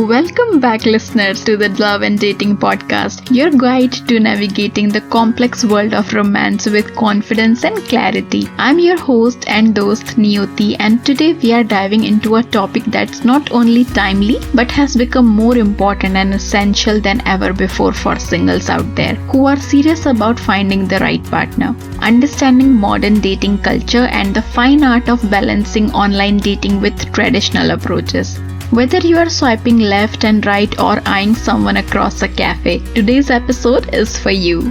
Welcome back, listeners, to the Love and Dating Podcast, your guide to navigating the complex world of romance with confidence and clarity. I'm your host and host, Niyoti, and today we are diving into a topic that's not only timely but has become more important and essential than ever before for singles out there who are serious about finding the right partner. Understanding modern dating culture and the fine art of balancing online dating with traditional approaches. Whether you are swiping left and right or eyeing someone across a cafe, today's episode is for you.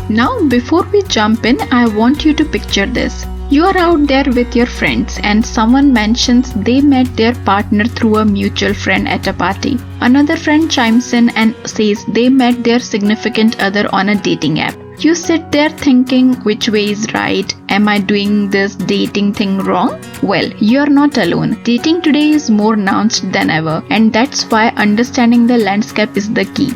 Now, before we jump in, I want you to picture this. You are out there with your friends and someone mentions they met their partner through a mutual friend at a party. Another friend chimes in and says they met their significant other on a dating app. You sit there thinking, which way is right? Am I doing this dating thing wrong? Well, you're not alone. Dating today is more nuanced than ever, and that's why understanding the landscape is the key.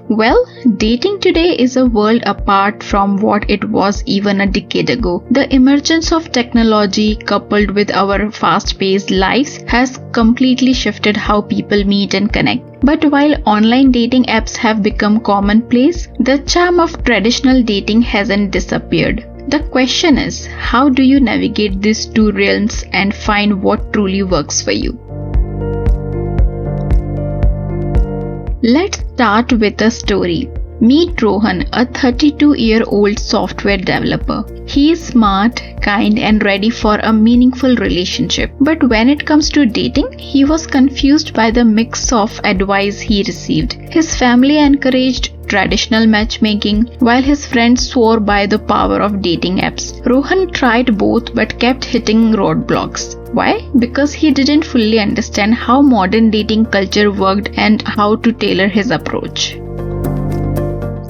Well, dating today is a world apart from what it was even a decade ago. The emergence of technology coupled with our fast-paced lives has completely shifted how people meet and connect. But while online dating apps have become commonplace, the charm of traditional dating hasn't disappeared. The question is, how do you navigate these two realms and find what truly works for you? Let's start with a story. Meet Rohan, a 32-year-old software developer. He is smart, kind, and ready for a meaningful relationship. But when it comes to dating, he was confused by the mix of advice he received. His family encouraged traditional matchmaking, while his friends swore by the power of dating apps. Rohan tried both but kept hitting roadblocks. Why? Because he didn't fully understand how modern dating culture worked and how to tailor his approach.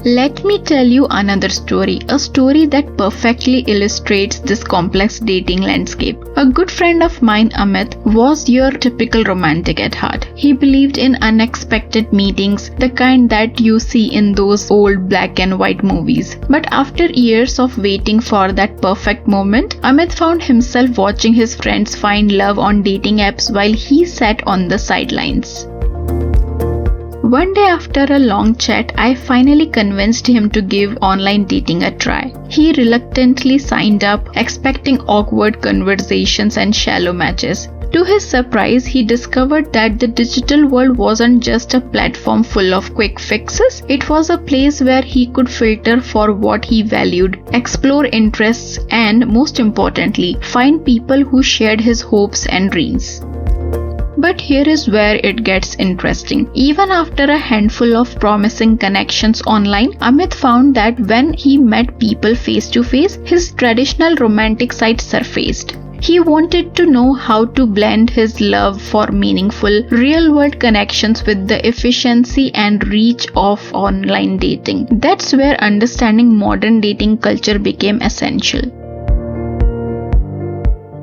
Let me tell you another story, a story that perfectly illustrates this complex dating landscape. A good friend of mine, Amit, was your typical romantic at heart. He believed in unexpected meetings, the kind that you see in those old black and white movies. But after years of waiting for that perfect moment, Amit found himself watching his friends find love on dating apps while he sat on the sidelines. One day after a long chat, I finally convinced him to give online dating a try. He reluctantly signed up, expecting awkward conversations and shallow matches. To his surprise, he discovered that the digital world wasn't just a platform full of quick fixes. It was a place where he could filter for what he valued, explore interests, and most importantly, find people who shared his hopes and dreams. But here is where it gets interesting. Even after a handful of promising connections online, Amit found that when he met people face to face, his traditional romantic side surfaced. He wanted to know how to blend his love for meaningful, real-world connections with the efficiency and reach of online dating. That's where understanding modern dating culture became essential.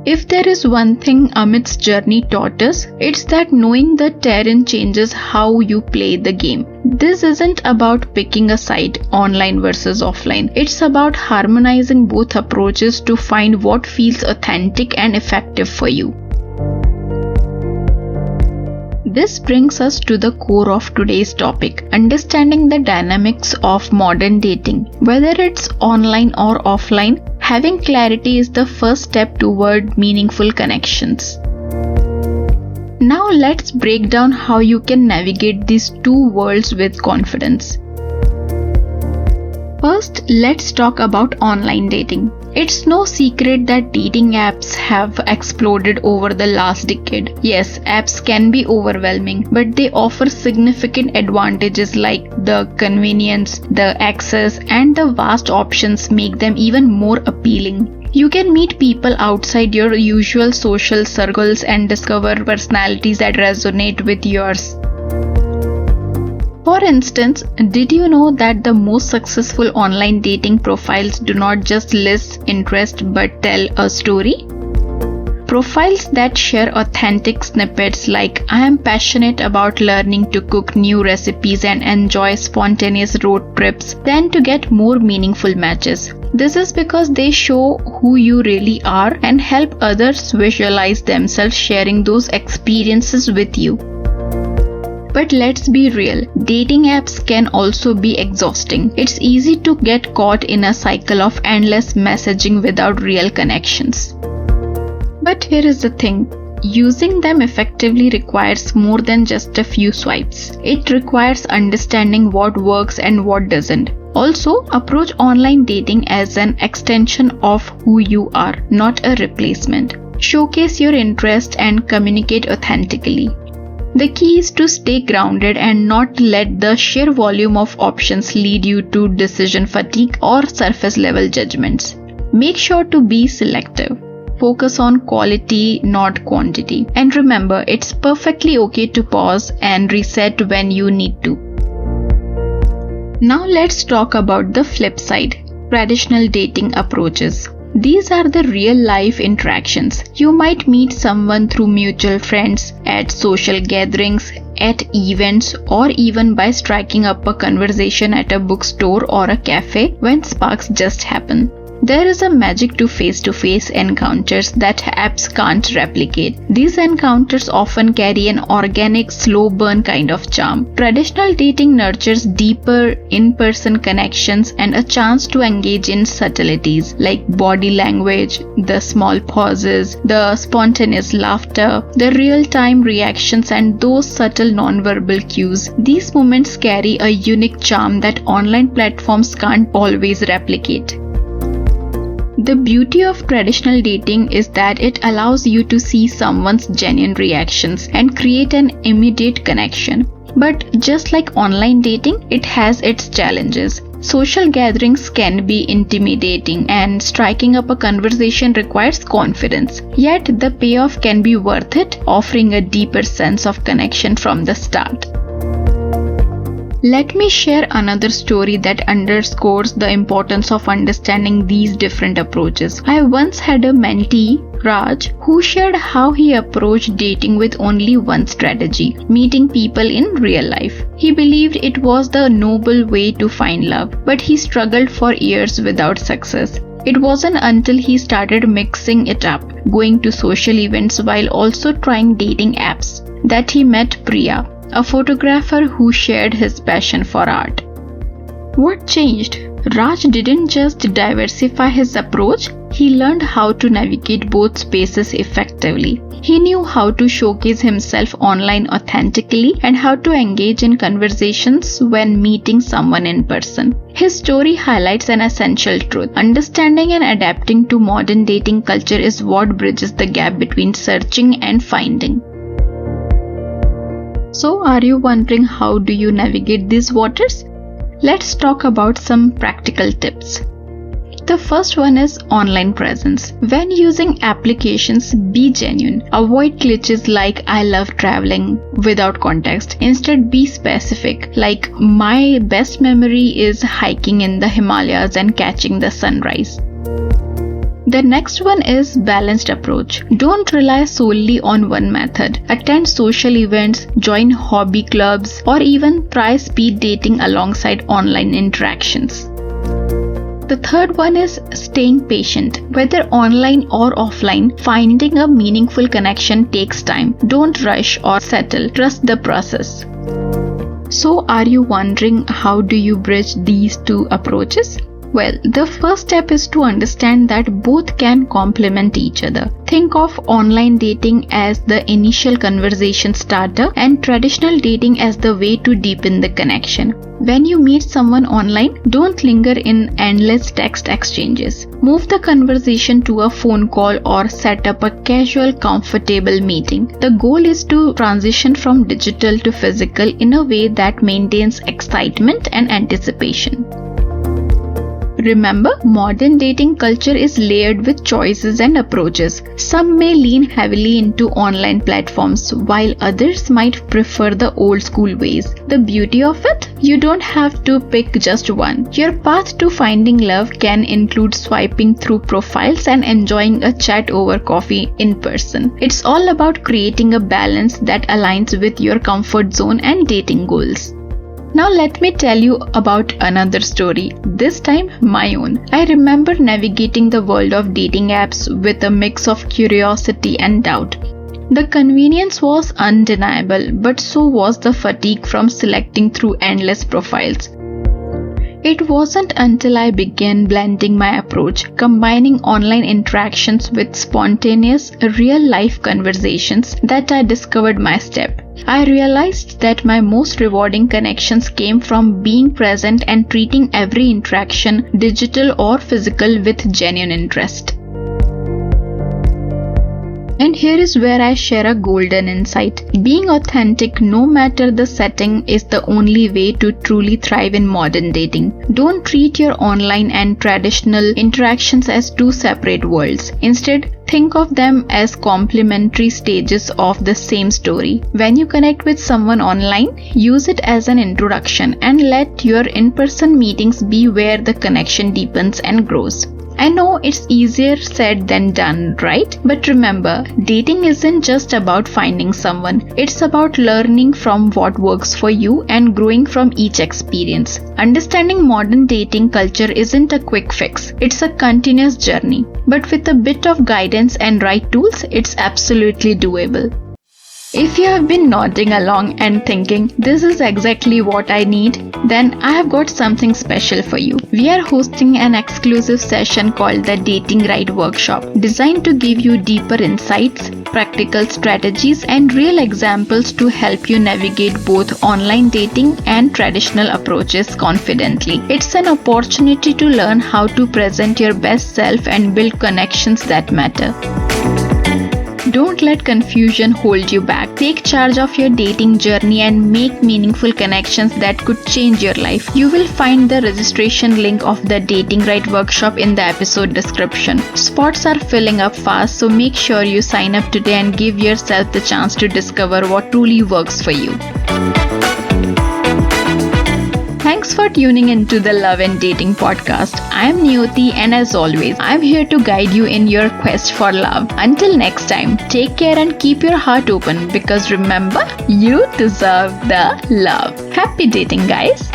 If there is one thing Amit's journey taught us, it's that knowing the terrain changes how you play the game. This isn't about picking a side, online versus offline. It's about harmonizing both approaches to find what feels authentic and effective for you. This brings us to the core of today's topic, understanding the dynamics of modern dating. Whether it's online or offline, having clarity is the first step toward meaningful connections. Now let's break down how you can navigate these two worlds with confidence. First, let's talk about online dating. It's no secret that dating apps have exploded over the last decade. Yes, apps can be overwhelming, but they offer significant advantages like the convenience, the access, and the vast options make them even more appealing. You can meet people outside your usual social circles and discover personalities that resonate with yours. For instance, did you know that the most successful online dating profiles do not just list interest but tell a story? Profiles that share authentic snippets like I am passionate about learning to cook new recipes and enjoy spontaneous road trips tend to get more meaningful matches. This is because they show who you really are and help others visualize themselves sharing those experiences with you. But let's be real, dating apps can also be exhausting. It's easy to get caught in a cycle of endless messaging without real connections. But here is the thing. Using them effectively requires more than just a few swipes. It requires understanding what works and what doesn't. Also, approach online dating as an extension of who you are, not a replacement. Showcase your interest and communicate authentically. The key is to stay grounded and not let the sheer volume of options lead you to decision fatigue or surface level judgments. Make sure to be selective. Focus on quality, not quantity. And remember, it's perfectly okay to pause and reset when you need to. Now let's talk about the flip side, traditional dating approaches. These are the real-life interactions. You might meet someone through mutual friends, at social gatherings, at events, or even by striking up a conversation at a bookstore or a cafe when sparks just happen. There is a magic to face-to-face encounters that apps can't replicate. These encounters often carry an organic, slow burn kind of charm. Traditional dating nurtures deeper in-person connections and a chance to engage in subtleties like body language, the small pauses, the spontaneous laughter, the real-time reactions, and those subtle non-verbal cues. These moments carry a unique charm that online platforms can't always replicate. The beauty of traditional dating is that it allows you to see someone's genuine reactions and create an immediate connection. But just like online dating, it has its challenges. Social gatherings can be intimidating and striking up a conversation requires confidence. Yet the payoff can be worth it, offering a deeper sense of connection from the start. Let me share another story that underscores the importance of understanding these different approaches. I once had a mentee, Raj, who shared how he approached dating with only one strategy, meeting people in real life. He believed it was the noble way to find love, but he struggled for years without success. It wasn't until he started mixing it up, going to social events while also trying dating apps, that he met Priya, a photographer who shared his passion for art. What changed? Raj didn't just diversify his approach, he learned how to navigate both spaces effectively. He knew how to showcase himself online authentically and how to engage in conversations when meeting someone in person. His story highlights an essential truth. Understanding and adapting to modern dating culture is what bridges the gap between searching and finding. So, are you wondering how do you navigate these waters? Let's talk about some practical tips. The first one is online presence. When using applications, be genuine. Avoid glitches like "I love traveling" without context. Instead, be specific, like "My best memory is hiking in the Himalayas and catching the sunrise." The next one is balanced approach. Don't rely solely on one method. Attend social events, join hobby clubs, or even try speed dating alongside online interactions. The third one is staying patient. Whether online or offline, finding a meaningful connection takes time. Don't rush or settle. Trust the process. So, are you wondering how do you bridge these two approaches? Well, the first step is to understand that both can complement each other. Think of online dating as the initial conversation starter and traditional dating as the way to deepen the connection. When you meet someone online, don't linger in endless text exchanges. Move the conversation to a phone call or set up a casual, comfortable meeting. The goal is to transition from digital to physical in a way that maintains excitement and anticipation. Remember, modern dating culture is layered with choices and approaches. Some may lean heavily into online platforms, while others might prefer the old school ways. The beauty of it? You don't have to pick just one. Your path to finding love can include swiping through profiles and enjoying a chat over coffee in person. It's all about creating a balance that aligns with your comfort zone and dating goals. Now let me tell you about another story, this time my own. I remember navigating the world of dating apps with a mix of curiosity and doubt. The convenience was undeniable, but so was the fatigue from selecting through endless profiles. It wasn't until I began blending my approach, combining online interactions with spontaneous, real-life conversations, that I discovered my step. I realized that my most rewarding connections came from being present and treating every interaction, digital or physical, with genuine interest. And here is where I share a golden insight. Being authentic, no matter the setting, is the only way to truly thrive in modern dating. Don't treat your online and traditional interactions as two separate worlds. Instead, think of them as complementary stages of the same story. When you connect with someone online, use it as an introduction and let your in-person meetings be where the connection deepens and grows. I know it's easier said than done, right? But remember, dating isn't just about finding someone. It's about learning from what works for you and growing from each experience. Understanding modern dating culture isn't a quick fix. It's a continuous journey. But with a bit of guidance and right tools, it's absolutely doable. If you have been nodding along and thinking, this is exactly what I need, then I have got something special for you. We are hosting an exclusive session called the Dating Right Workshop, designed to give you deeper insights, practical strategies, and real examples to help you navigate both online dating and traditional approaches confidently. It's an opportunity to learn how to present your best self and build connections that matter. Don't let confusion hold you back. Take charge of your dating journey and make meaningful connections that could change your life. You will find the registration link of the Dating Right Workshop in the episode description. Spots are filling up fast, so make sure you sign up today and give yourself the chance to discover what truly works for you. Thanks for tuning into the Love and Dating podcast. I am Niyoti, and as always, I am here to guide you in your quest for love. Until next time, take care and keep your heart open, because remember, you deserve the love. Happy dating, guys!